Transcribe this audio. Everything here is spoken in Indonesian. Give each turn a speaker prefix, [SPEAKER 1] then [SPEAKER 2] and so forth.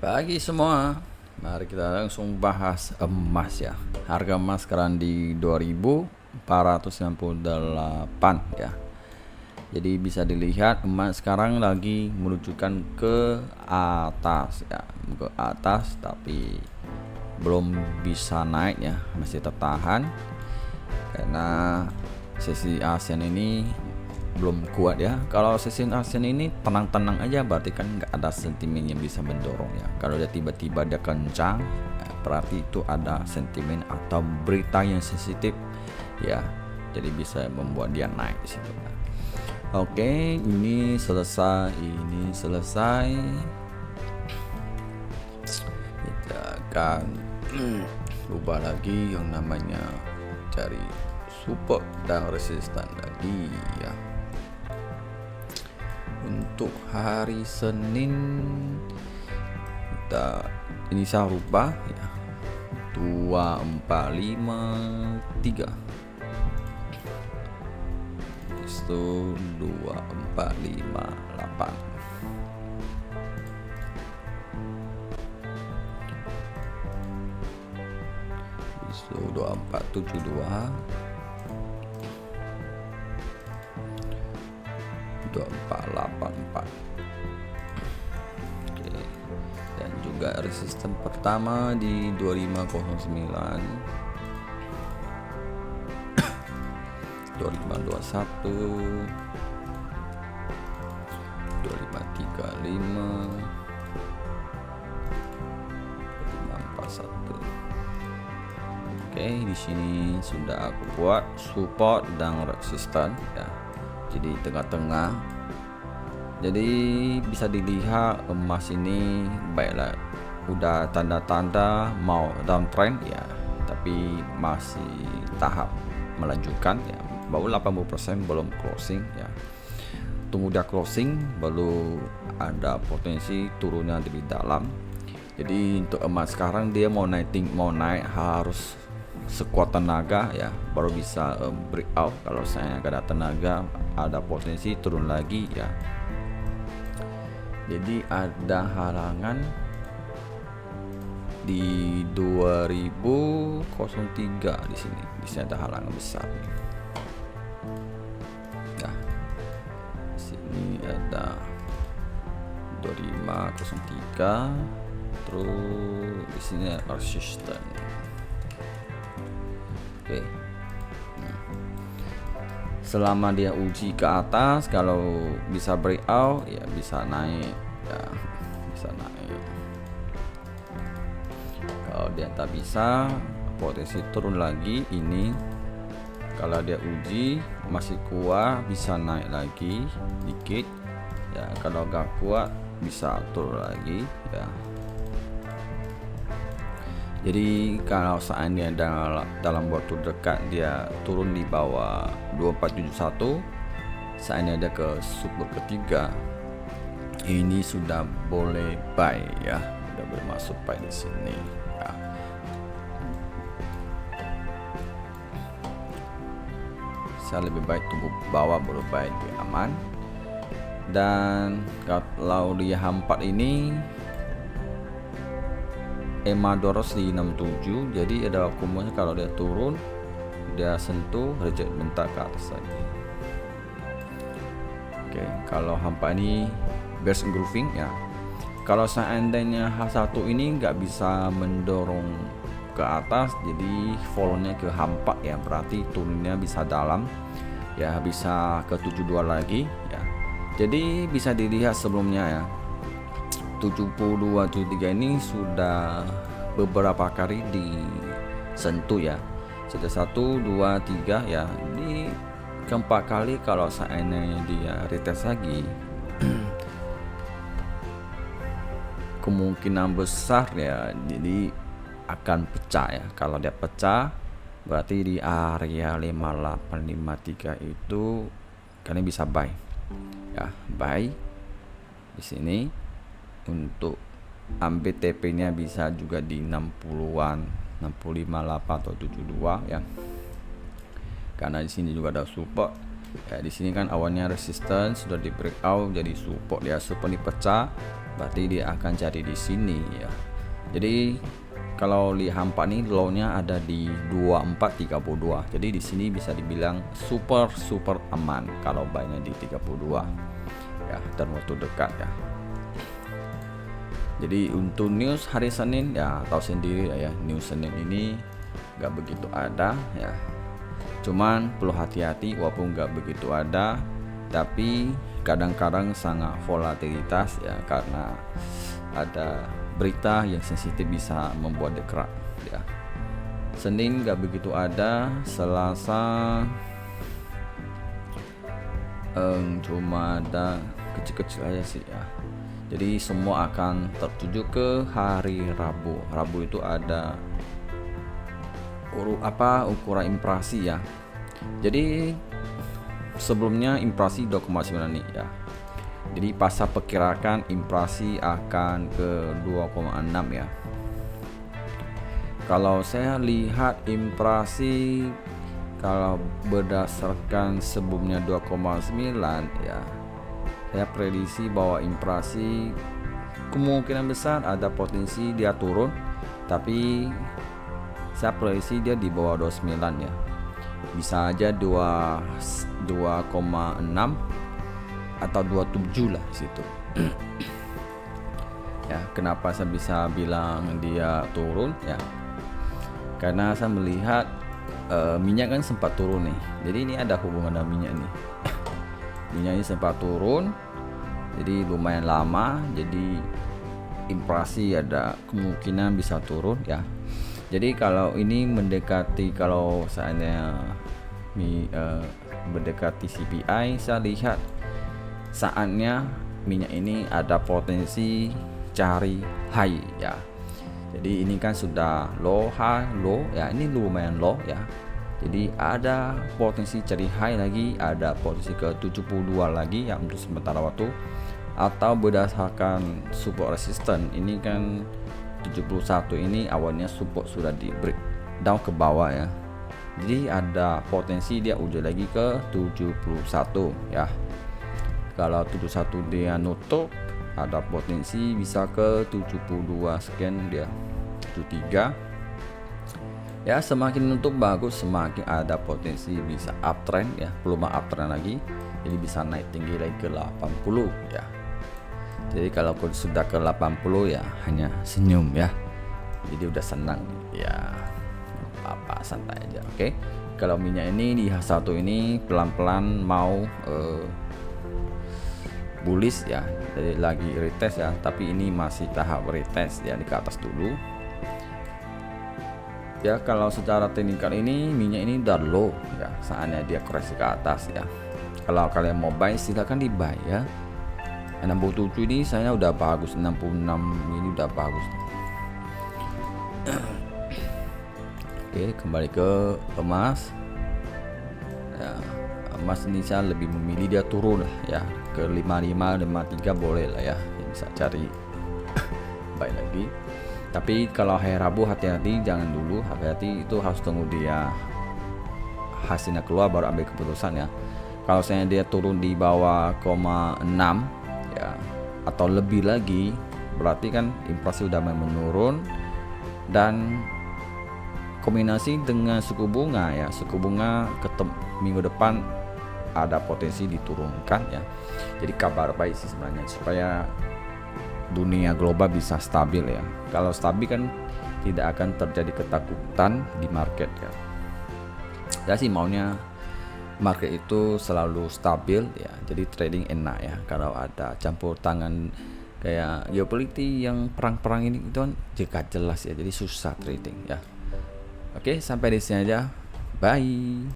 [SPEAKER 1] Pagi semua, mari kita langsung bahas emas ya. Harga emas sekarang di 2.498 ya. Jadi bisa dilihat emas sekarang lagi menunjukkan ke atas ya, ke atas tapi belum bisa naik ya, masih tertahan karena sesi ASEAN ini belum kuat ya. Kalau sesi ASEAN ini tenang-tenang aja berarti kan nggak ada sentimen yang bisa mendorong ya. Kalau dia tiba-tiba dia kencang berarti itu ada sentimen atau berita yang sensitif ya, jadi bisa membuat dia naik di situ. Oke, ini selesai kita akan ubah lagi yang namanya cari support dan resisten lagi ya. Untuk hari Senin kita ini saya rubah ya, 2453 itu 2458 itu 2472 2484. Oke. Dan juga resisten pertama di 2509 2521 2535 2541. Oke, di sini sudah aku buat support dan resisten ya. Jadi tengah-tengah. Jadi bisa dilihat emas ini baiklah udah tanda-tanda mau downtrend ya, tapi masih tahap melanjutkan ya. Baru 80% belum closing ya. Tunggu dia closing baru ada potensi turunnya lebih dalam. Jadi untuk emas sekarang dia mau naik harus sekuat tenaga ya, baru bisa breakout. Kalau saya nggak ada tenaga, ada potensi turun lagi ya. Jadi ada halangan di 2003 di sini. Di sini ada halangan besar nih. Ya. Sini ada 2503. Terus di sini ada resisten. Oke. Selama dia uji ke atas, kalau bisa breakout ya bisa naik ya, bisa naik. Kalau dia tak bisa, potensi turun lagi ini. Kalau dia uji masih kuat bisa naik lagi dikit ya, kalau gak kuat bisa turun lagi ya. Jadi kalau seandainya dalam waktu dekat dia turun di bawah 2471, seandainya dia ke support ketiga, ini sudah boleh buy ya, sudah boleh masuk buy di sini ya. Saya lebih baik tunggu bawah baru buy, lebih aman. Dan kalau di H4 ini EMA 200 di 67, jadi ada akumulasi kalau dia turun dia sentuh reject bentar ke atas lagi. Oke, kalau hampa ini bearish grooving ya. Kalau seandainya H1 ini nggak bisa mendorong ke atas, jadi follow-nya ke hampa ya, berarti turunnya bisa dalam ya, bisa ke 72 lagi ya. Jadi bisa dilihat sebelumnya ya, 7273 ini sudah beberapa kali disentuh ya. Sudah 1, 2, 3 ya. Di keempat kali kalau seandainya dia retest lagi kemungkinan besar ya, jadi akan pecah ya. Kalau dia pecah berarti di area 5853 itu kalian bisa buy ya, buy di sini. Untuk ambil TP-nya bisa juga di 60-an, 65.8 atau 72 ya. Karena di sini juga ada support. Ya, di sini kan awalnya resistance sudah di breakout jadi support, dia support dipecah berarti dia akan cari di sini ya. Jadi kalau lihat hampa nih low-nya ada di 2432. Jadi di sini bisa dibilang super aman kalau buy-nya di 32 ya, dan waktu dekat ya. Jadi untuk news hari Senin ya tahu sendiri ya, news Senin ini nggak begitu ada ya. Cuman perlu hati-hati, walaupun nggak begitu ada, tapi kadang-kadang sangat volatilitas ya, karena ada berita yang sensitif bisa membuat dia kerak ya. Senin nggak begitu ada, Selasa cuma ada kecil-kecil aja sih ya. Jadi semua akan tertuju ke hari Rabu. Rabu itu ada ukuran inflasi ya. Jadi sebelumnya inflasi 2,9 nih ya. Jadi pasar perkirakan inflasi akan ke 2,6 ya. Kalau saya lihat inflasi, kalau berdasarkan sebelumnya 2,9 ya, saya prediksi bahwa inflasi kemungkinan besar ada potensi dia turun, tapi saya prediksi dia di bawah 29 ya. Bisa aja 2,6 atau 27 lah di situ. Ya, kenapa saya bisa bilang dia turun ya? Karena saya melihat minyak kan sempat turun nih. Jadi ini ada hubungan dengan minyak nih. Minyak ini sempat turun, jadi lumayan lama. Jadi inflasi ada kemungkinan bisa turun ya. Jadi kalau ini mendekati, kalau seandainya mendekati CPI, saya lihat saatnya minyak ini ada potensi cari high ya. Jadi ini kan sudah low ya, ini lumayan low ya. Jadi ada potensi cari high lagi, ada potensi ke 72 lagi ya untuk sementara waktu. Atau berdasarkan support resistance, ini kan 71 ini awalnya support sudah di breakdown ke bawah ya. Jadi ada potensi dia uji lagi ke 71 ya. Kalau 71 dia nutup, ada potensi bisa ke 72 sekian dia, 73 ya. Semakin nutup bagus, semakin ada potensi bisa uptrend ya, peluang uptrend lagi, jadi bisa naik tinggi lagi ke 80 ya. Jadi kalau sudah ke 80 ya hanya senyum ya, jadi udah senang ya, apa santai aja. Oke, kalau minyak ini di H1 ini pelan-pelan mau bullish ya, jadi lagi retest ya, tapi ini masih tahap retest ya, di ke atas dulu ya. Kalau secara teknikal ini minyak ini udah low ya, saatnya dia koreksi ke atas ya. Kalau kalian mau buy silahkan di buy ya. 67 ini saya udah bagus, 66 ini udah bagus. Oke, kembali ke emas ya. Emas ini saya lebih memilih dia turun lah ya, ke 55 53 boleh lah ya, bisa cari baik lagi. Tapi kalau hari Rabu hati-hati, jangan dulu, hati-hati, itu harus tunggu dia hasilnya keluar baru ambil keputusan ya. Kalau saya dia turun di bawah 0,6 ya atau lebih lagi, berarti kan inflasi udah menurun, dan kombinasi dengan suku bunga ya, suku bunga minggu depan ada potensi diturunkan ya. Jadi kabar baik sih sebenarnya, supaya dunia global bisa stabil ya. Kalau stabil kan tidak akan terjadi ketakutan di market ya. Ya sih maunya market itu selalu stabil ya, jadi trading enak ya. Kalau ada campur tangan kayak geopolitik yang perang-perang ini itu kan jika jelas ya, jadi susah trading ya. Oke, sampai di sini aja, bye.